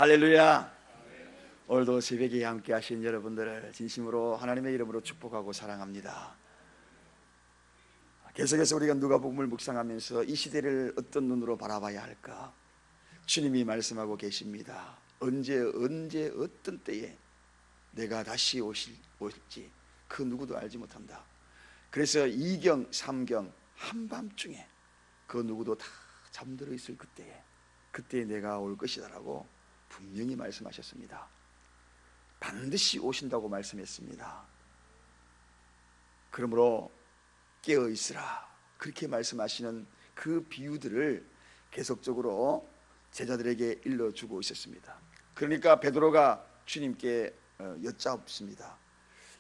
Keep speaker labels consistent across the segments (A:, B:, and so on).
A: 할렐루야. 오늘도 새벽에 함께 하신 여러분들을 진심으로 하나님의 이름으로 축복하고 사랑합니다. 계속해서 우리가 누가복음을 묵상하면서 이 시대를 어떤 눈으로 바라봐야 할까? 주님이 말씀하고 계십니다. 언제 어떤 때에 내가 다시 오실지 그 누구도 알지 못한다. 그래서 2경 3경 한밤중에 그 누구도 다 잠들어 있을 그때에 내가 올 것이다라고 분명히 말씀하셨습니다. 반드시 오신다고 말씀했습니다. 그러므로 깨어 있으라, 그렇게 말씀하시는 그 비유들을 계속적으로 제자들에게 일러주고 있었습니다. 그러니까 베드로가 주님께 여쭙습니다.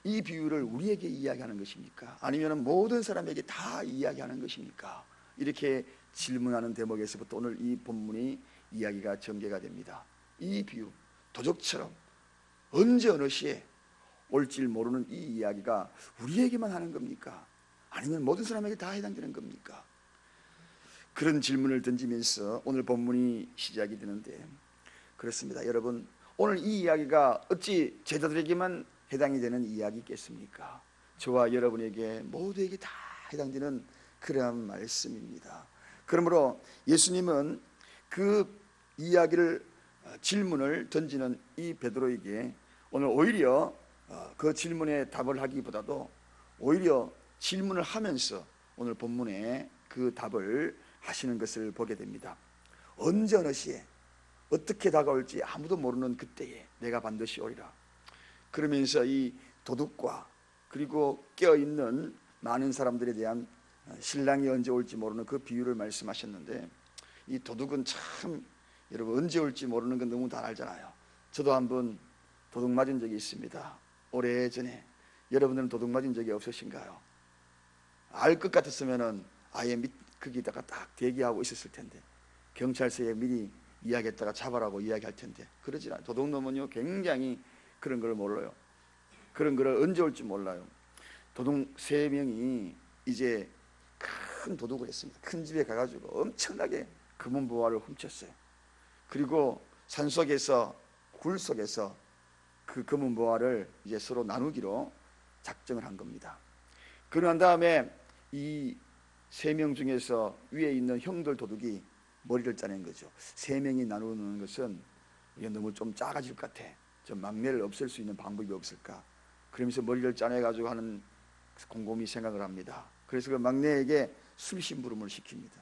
A: 이 비유를 우리에게 이야기하는 것입니까? 아니면 모든 사람에게 다 이야기하는 것입니까? 이렇게 질문하는 대목에서부터 오늘 이 본문이 이야기가 전개가 됩니다. 이 비유, 도적처럼 언제 어느 시에 올지 모르는 이 이야기가 우리에게만 하는 겁니까? 아니면 모든 사람에게 다 해당되는 겁니까? 그런 질문을 던지면서 오늘 본문이 시작이 되는데, 그렇습니다. 여러분, 오늘 이 이야기가 어찌 제자들에게만 해당이 되는 이야기겠습니까? 저와 여러분에게 모두에게 다 해당되는 그러한 말씀입니다. 그러므로 예수님은 그 이야기를 질문을 던지는 이 베드로에게 오늘 오히려 그 질문에 답을 하기보다도 오히려 질문을 하면서 오늘 본문에 그 답을 하시는 것을 보게 됩니다. 언제 어느 시에 어떻게 다가올지 아무도 모르는 그때에 내가 반드시 오리라. 그러면서 이 도둑과 그리고 깨어있는 많은 사람들에 대한 신랑이 언제 올지 모르는 그 비유를 말씀하셨는데, 이 도둑은 참 여러분 언제 올지 모르는 건 너무 다 알잖아요. 저도 한번 도둑 맞은 적이 있습니다. 오래전에. 여러분들은 도둑 맞은 적이 없으신가요? 알 것 같았으면 아예 거기다가 딱 대기하고 있었을 텐데, 경찰서에 미리 이야기했다가 잡아라고 이야기할 텐데 그러지 않아요. 도둑놈은요 굉장히 그런 걸 몰라요. 그런 걸 언제 올지 몰라요. 도둑 3명이 이제 큰 도둑을 했습니다. 큰 집에 가가지고 엄청나게 금은 보화를 훔쳤어요. 그리고 산속에서 굴 속에서 그 금은 보화를 이제 서로 나누기로 작정을 한 겁니다. 그러고 난 다음에 이 3명 중에서 위에 있는 형들 도둑이 머리를 짜낸 거죠. 3명이 나누는 것은 이게 너무 좀 작아질 것 같아. 저 막내를 없앨 수 있는 방법이 없을까? 그러면서 머리를 짜내가지고 하는 곰곰이 생각을 합니다. 그래서 그 막내에게 술 심부름을 시킵니다.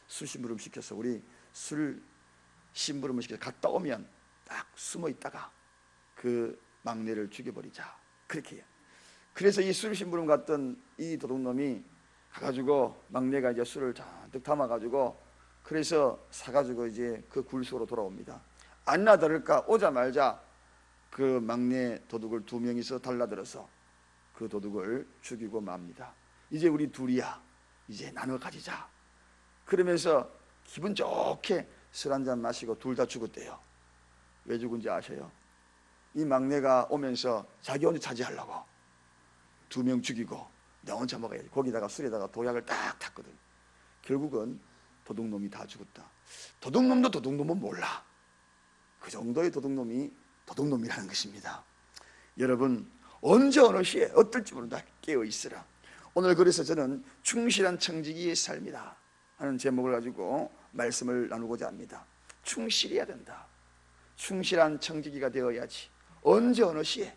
A: 술 심부름 시켜서 우리 술 심부름을 시켜서 갔다 오면 딱 숨어 있다가 그 막내를 죽여버리자, 그렇게 해요. 그래서 이 술 심부름 갔던 이 도둑놈이 가가지고 막내가 이제 술을 잔뜩 담아가지고 그래서 사가지고 이제 그 굴 속으로 돌아옵니다. 아니나 다를까 오자마자 그 막내 도둑을 2명이서 달라들어서 그 도둑을 죽이고 맙니다. 이제 우리 둘이야, 이제 나눠 가지자. 그러면서 기분 좋게 술 한잔 마시고 둘 다 죽었대요. 왜 죽은지 아세요? 이 막내가 오면서 자기 혼자 차지하려고 2명 죽이고 내 혼자 먹어야지. 거기다가 술에다가 도약을 딱 탔거든. 결국은 도둑놈이 다 죽었다. 도둑놈도 도둑놈은 몰라. 그 정도의 도둑놈이 도둑놈이라는 것입니다. 여러분, 언제 어느 시에 어떨지 모른다. 깨어 있으라. 오늘 그래서 저는 충실한 청지기의 삶이다 하는 제목을 가지고 말씀을 나누고자 합니다. 충실해야 된다. 충실한 청지기가 되어야지 언제 어느 시에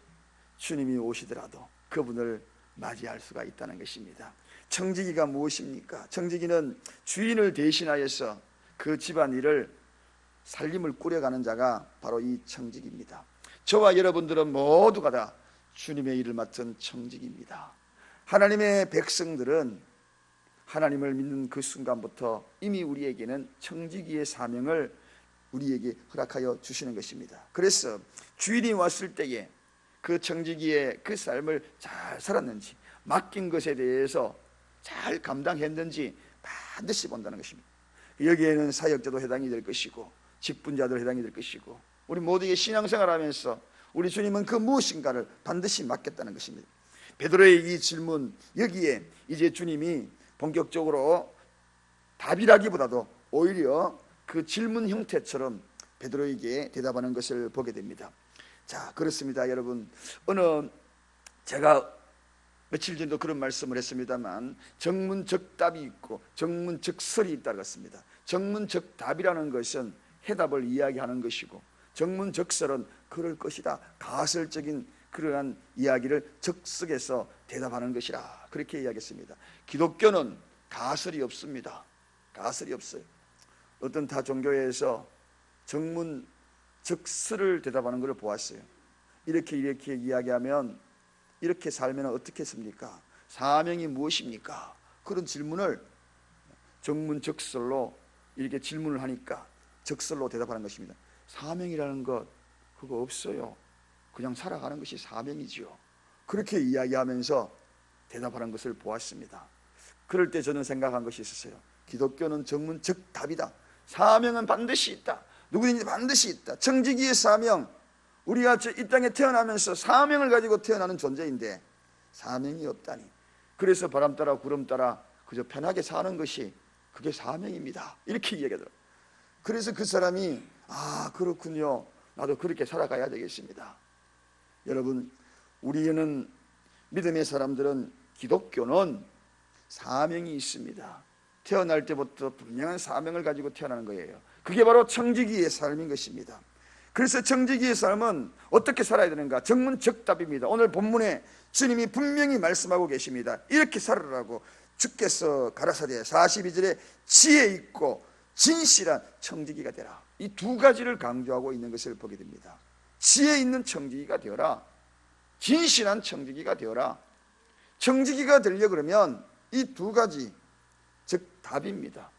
A: 주님이 오시더라도 그분을 맞이할 수가 있다는 것입니다. 청지기가 무엇입니까? 청지기는 주인을 대신하여서 그 집안일을 살림을 꾸려가는 자가 바로 이 청지기입니다. 저와 여러분들은 모두가 다 주님의 일을 맡은 청지기입니다. 하나님의 백성들은 하나님을 믿는 그 순간부터 이미 우리에게는 청지기의 사명을 우리에게 허락하여 주시는 것입니다. 그래서 주인이 왔을 때에 그 청지기의 그 삶을 잘 살았는지, 맡긴 것에 대해서 잘 감당했는지 반드시 본다는 것입니다. 여기에는 사역자도 해당이 될 것이고 직분자도 해당이 될 것이고 우리 모두에게 신앙생활하면서 우리 주님은 그 무엇인가를 반드시 맡겠다는 것입니다. 베드로의 이 질문, 여기에 이제 주님이 본격적으로 답이라기보다도 오히려 그 질문 형태처럼 베드로에게 대답하는 것을 보게 됩니다. 자, 그렇습니다. 여러분, 제가 며칠 전에도 그런 말씀을 했습니다만 정문적답이 있고 정문적설이 있다고 했습니다. 정문적답이라는 것은 해답을 이야기하는 것이고, 정문적설은 그럴 것이다, 가설적인 그러한 이야기를 적석에서 대답하는 것이라, 그렇게 이야기했습니다. 기독교는 가설이 없습니다. 가설이 없어요. 어떤 타 종교에서 정문적설을 대답하는 것을 보았어요. 이렇게 이야기하면, 이렇게 살면 어떻게 했습니까? 사명이 무엇입니까? 그런 질문을 정문적설로 이렇게 질문을 하니까 적설로 대답하는 것입니다. 사명이라는 것 그거 없어요. 그냥 살아가는 것이 사명이지요. 그렇게 이야기하면서 대답하는 것을 보았습니다. 그럴 때 저는 생각한 것이 있었어요. 기독교는 정문적답이다. 사명은 반드시 있다. 누구든지 반드시 있다. 청지기의 사명, 우리가 이 땅에 태어나면서 사명을 가지고 태어나는 존재인데 사명이 없다니. 그래서 바람 따라 구름 따라 그저 편하게 사는 것이 그게 사명입니다, 이렇게 이야기하더라고요. 그래서 그 사람이 그렇군요, 나도 그렇게 살아가야 되겠습니다. 여러분, 우리는 믿음의 사람들은, 기독교는 사명이 있습니다. 태어날 때부터 분명한 사명을 가지고 태어나는 거예요. 그게 바로 청지기의 삶인 것입니다. 그래서 청지기의 삶은 어떻게 살아야 되는가? 정문적답입니다. 오늘 본문에 주님이 분명히 말씀하고 계십니다. 이렇게 살아라고. 주께서 가라사대 42절에 지혜 있고 진실한 청지기가 되라. 이 두 가지를 강조하고 있는 것을 보게 됩니다. 지혜 있는 청지기가 되어라, 진실한 청지기가 되어라. 청지기가 되려고 그러면 이 두 가지, 즉 답입니다.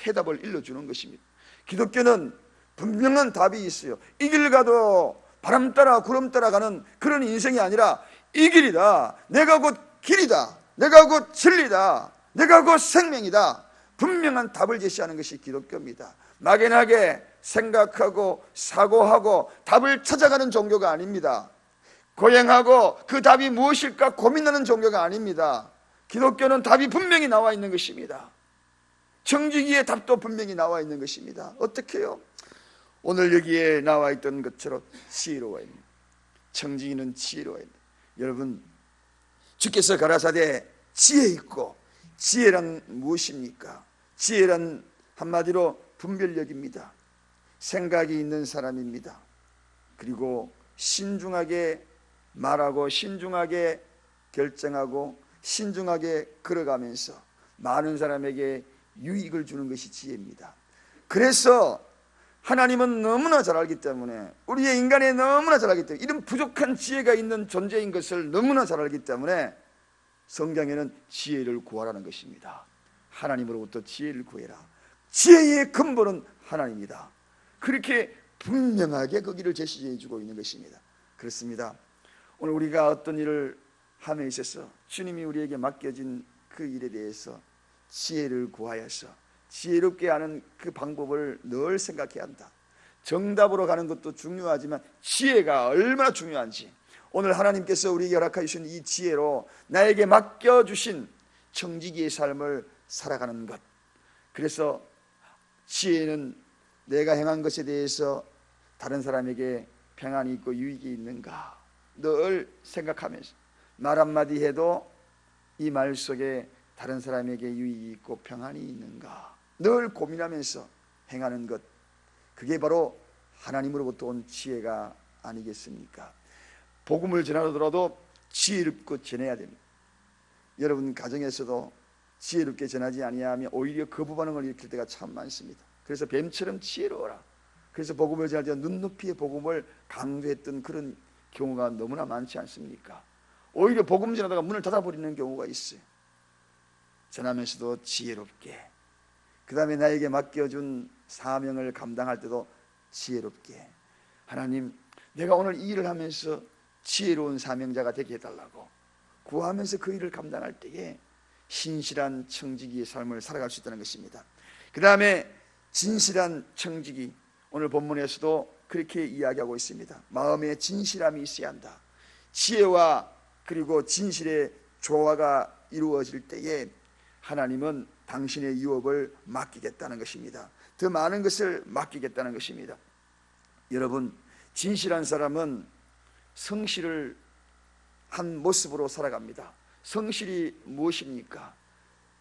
A: 해답을 일러주는 것입니다. 기독교는 분명한 답이 있어요. 이 길 가도 바람 따라 구름 따라 가는 그런 인생이 아니라 이 길이다, 내가 곧 길이다, 내가 곧 진리다, 내가 곧 생명이다, 분명한 답을 제시하는 것이 기독교입니다. 막연하게 생각하고 사고하고 답을 찾아가는 종교가 아닙니다. 고행하고 그 답이 무엇일까 고민하는 종교가 아닙니다. 기독교는 답이 분명히 나와 있는 것입니다. 청지기의 답도 분명히 나와 있는 것입니다. 어떻게요? 오늘 여기에 나와 있던 것처럼 지혜로워야 합니다. 청지기는 지혜로워야 합니다. 여러분, 주께서 가라사대 지혜 있고, 지혜란 무엇입니까? 지혜란 한마디로 분별력입니다. 생각이 있는 사람입니다. 그리고 신중하게 말하고 신중하게 결정하고 신중하게 걸어가면서 많은 사람에게 유익을 주는 것이 지혜입니다. 그래서 하나님은 너무나 잘 알기 때문에, 우리의 인간에 너무나 잘 알기 때문에, 이런 부족한 지혜가 있는 존재인 것을 너무나 잘 알기 때문에 성경에는 지혜를 구하라는 것입니다. 하나님으로부터 지혜를 구해라. 지혜의 근본은 하나님이다. 그렇게 분명하게 거기를 제시해 주고 있는 것입니다. 그렇습니다. 오늘 우리가 어떤 일을 함에 있어서 주님이 우리에게 맡겨진 그 일에 대해서 지혜를 구하여서 지혜롭게 하는 그 방법을 늘 생각해야 한다. 정답으로 가는 것도 중요하지만 지혜가 얼마나 중요한지, 오늘 하나님께서 우리에게 허락해 주신 이 지혜로 나에게 맡겨주신 청지기의 삶을 살아가는 것. 그래서 지혜는 내가 행한 것에 대해서 다른 사람에게 평안이 있고 유익이 있는가 늘 생각하면서, 말 한마디 해도 이 말 속에 다른 사람에게 유익이 있고 평안이 있는가 늘 고민하면서 행하는 것, 그게 바로 하나님으로부터 온 지혜가 아니겠습니까? 복음을 전하더라도 지혜롭고 전해야 됩니다. 여러분 가정에서도 지혜롭게 전하지 아니하면 오히려 거부 반응을 일으킬 때가 참 많습니다. 그래서 뱀처럼 지혜로워라. 그래서 복음을 전할 때 눈높이의 복음을 강조했던 그런 경우가 너무나 많지 않습니까? 오히려 복음 전하다가 문을 닫아버리는 경우가 있어요. 전하면서도 지혜롭게, 그 다음에 나에게 맡겨준 사명을 감당할 때도 지혜롭게, 하나님 내가 오늘 이 일을 하면서 지혜로운 사명자가 되게 해달라고 구하면서 그 일을 감당할 때에 신실한 청지기의 삶을 살아갈 수 있다는 것입니다. 그 다음에 진실한 청지기, 오늘 본문에서도 그렇게 이야기하고 있습니다. 마음에 진실함이 있어야 한다. 지혜와 그리고 진실의 조화가 이루어질 때에 하나님은 당신의 유업을 맡기겠다는 것입니다. 더 많은 것을 맡기겠다는 것입니다. 여러분, 진실한 사람은 성실을 한 모습으로 살아갑니다. 성실이 무엇입니까?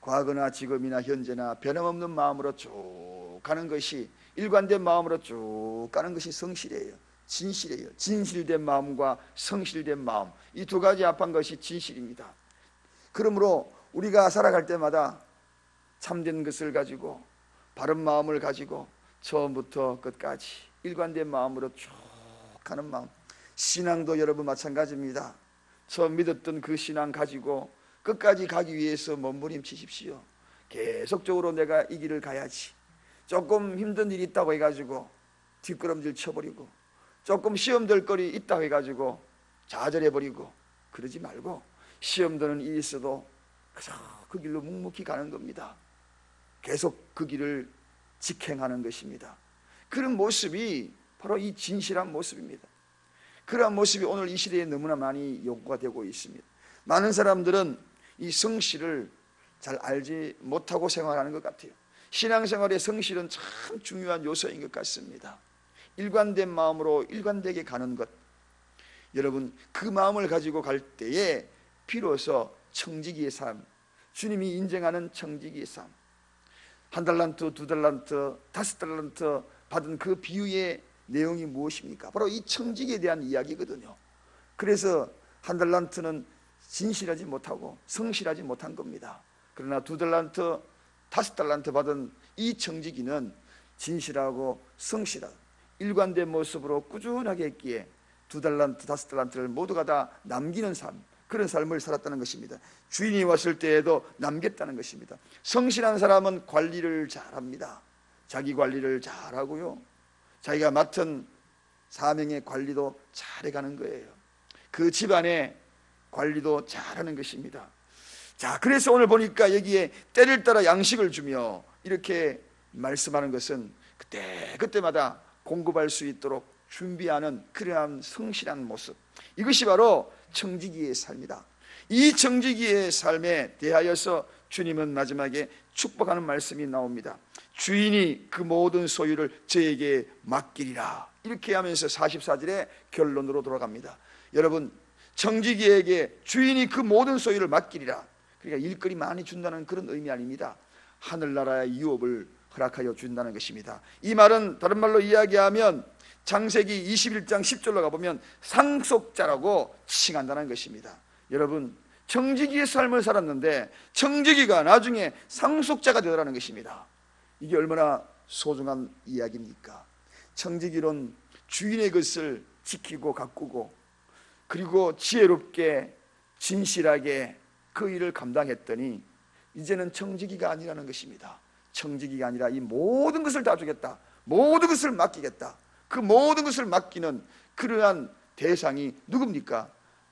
A: 과거나 지금이나 현재나 변함없는 마음으로 쭉 가는 것이, 일관된 마음으로 쭉 가는 것이 성실이에요. 진실이에요. 진실된 마음과 성실된 마음, 이 두 가지 합한 것이 진실입니다. 그러므로 우리가 살아갈 때마다 참된 것을 가지고, 바른 마음을 가지고 처음부터 끝까지 일관된 마음으로 쭉 가는 마음. 신앙도 여러분 마찬가지입니다. 처음 믿었던 그 신앙 가지고 끝까지 가기 위해서 몸부림치십시오. 계속적으로 내가 이 길을 가야지. 조금 힘든 일이 있다고 해가지고 뒷걸음질 쳐버리고, 조금 시험 될 거리 있다고 해가지고 좌절해버리고, 그러지 말고 시험 드는 일이 있어도 그저 그 길로 묵묵히 가는 겁니다. 계속 그 길을 직행하는 것입니다. 그런 모습이 바로 이 진실한 모습입니다. 그러한 모습이 오늘 이 시대에 너무나 많이 요구가 되고 있습니다. 많은 사람들은 이 성실을 잘 알지 못하고 생활하는 것 같아요. 신앙생활의 성실은 참 중요한 요소인 것 같습니다. 일관된 마음으로 일관되게 가는 것, 여러분, 그 마음을 가지고 갈 때에 비로소 청지기의 삶, 주님이 인정하는 청지기의 삶, 1달란트, 2달란트, 5달란트 받은 그 비유의 내용이 무엇입니까? 바로 이 청지기에 대한 이야기거든요. 그래서 1달란트는 진실하지 못하고 성실하지 못한 겁니다. 그러나 2달란트, 5달란트 받은 이 청지기는 진실하고 성실한 일관된 모습으로 꾸준하게 했기에 2달란트, 5달란트를 모두가 다 남기는 삶, 그런 삶을 살았다는 것입니다. 주인이 왔을 때에도 남겼다는 것입니다. 성실한 사람은 관리를 잘합니다. 자기 관리를 잘하고요, 자기가 맡은 사명의 관리도 잘해가는 거예요. 그 집안의 관리도 잘하는 것입니다. 자, 그래서 오늘 보니까 여기에 때를 따라 양식을 주며 이렇게 말씀하는 것은 그때마다 공급할 수 있도록 준비하는 그러한 성실한 모습, 이것이 바로 청지기의 삶이다. 이 청지기의 삶에 대하여서 주님은 마지막에 축복하는 말씀이 나옵니다. 주인이 그 모든 소유를 저에게 맡기리라, 이렇게 하면서 44절의 결론으로 돌아갑니다. 여러분, 청지기에게 주인이 그 모든 소유를 맡기리라, 그러니까 일거리 많이 준다는 그런 의미 아닙니다. 하늘나라의 유업을 허락하여 준다는 것입니다. 이 말은 다른 말로 이야기하면 창세기 21장 10절로 가보면 상속자라고 칭한다는 것입니다. 여러분, 청지기의 삶을 살았는데 청지기가 나중에 상속자가 되더라는 것입니다. 이게 얼마나 소중한 이야기입니까? 청지기론 주인의 것을 지키고 가꾸고, 그리고 지혜롭게 진실하게 그 일을 감당했더니 이제는 청지기가 아니라는 것입니다. 청지기가 아니라 이 모든 것을 다 주겠다, 모든 것을 맡기겠다. 그 모든 것을 맡기는 그러한 대상이 누굽니까?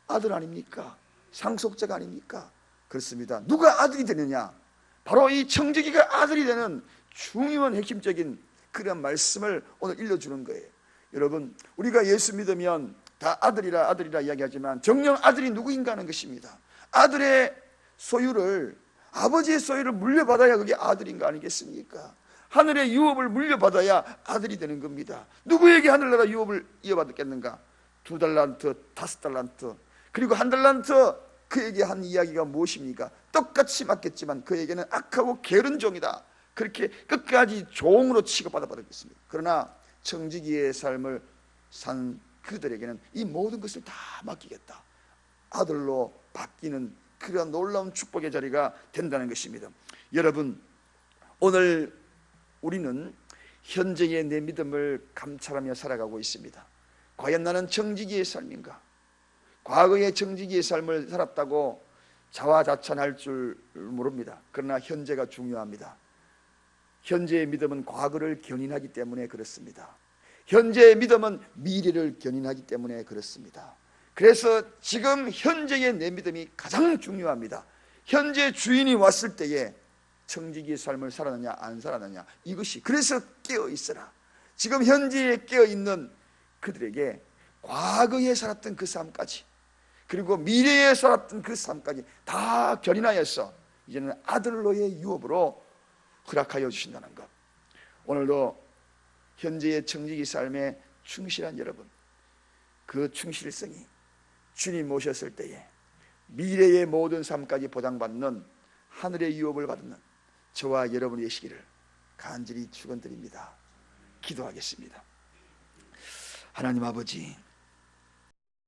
A: 아들 아닙니까? 상속자가 아닙니까? 그렇습니다. 누가 아들이 되느냐? 바로 이 청지기가 아들이 되는 중요한 핵심적인 그런 말씀을 오늘 일러주는 거예요. 여러분, 우리가 예수 믿으면 다 아들이라 이야기하지만 정녕 아들이 누구인가 하는 것입니다. 아들의 소유를, 아버지의 소유를 물려받아야 그게 아들인가 아니겠습니까? 하늘의 유업을 물려받아야 아들이 되는 겁니다. 누구에게 하늘나라 유업을 이어받겠는가? 2달란트, 5달란트, 그리고 1달란트, 그에게 한 이야기가 무엇입니까? 똑같이 맡겼지만 그에게는 악하고 게으른 종이다, 그렇게 끝까지 종으로 취급받아버렸습니다. 그러나 청지기의 삶을 산 그들에게는 이 모든 것을 다 맡기겠다, 아들로 바뀌는 그런 놀라운 축복의 자리가 된다는 것입니다. 여러분, 오늘 우리는 현재의 내 믿음을 감찰하며 살아가고 있습니다. 과연 나는 청지기의 삶인가? 과거의 청지기의 삶을 살았다고 자화자찬할 줄 모릅니다. 그러나 현재가 중요합니다. 현재의 믿음은 과거를 견인하기 때문에 그렇습니다. 현재의 믿음은 미래를 견인하기 때문에 그렇습니다. 그래서 지금 현재의 내 믿음이 가장 중요합니다. 현재 주인이 왔을 때에 청지기의 삶을 살았느냐 안 살았느냐, 이것이, 그래서 깨어있어라. 지금 현재에 깨어있는 그들에게 과거에 살았던 그 삶까지, 그리고 미래에 살았던 그 삶까지 다 견인하여서 이제는 아들로의 유업으로 허락하여 주신다는 것. 오늘도 현재의 청지기 삶에 충실한 여러분, 그 충실성이 주님 오셨을 때에 미래의 모든 삶까지 보장받는 하늘의 유업을 받는 저와 여러분이 되시기를 간절히 축원드립니다. 기도하겠습니다. 하나님 아버지,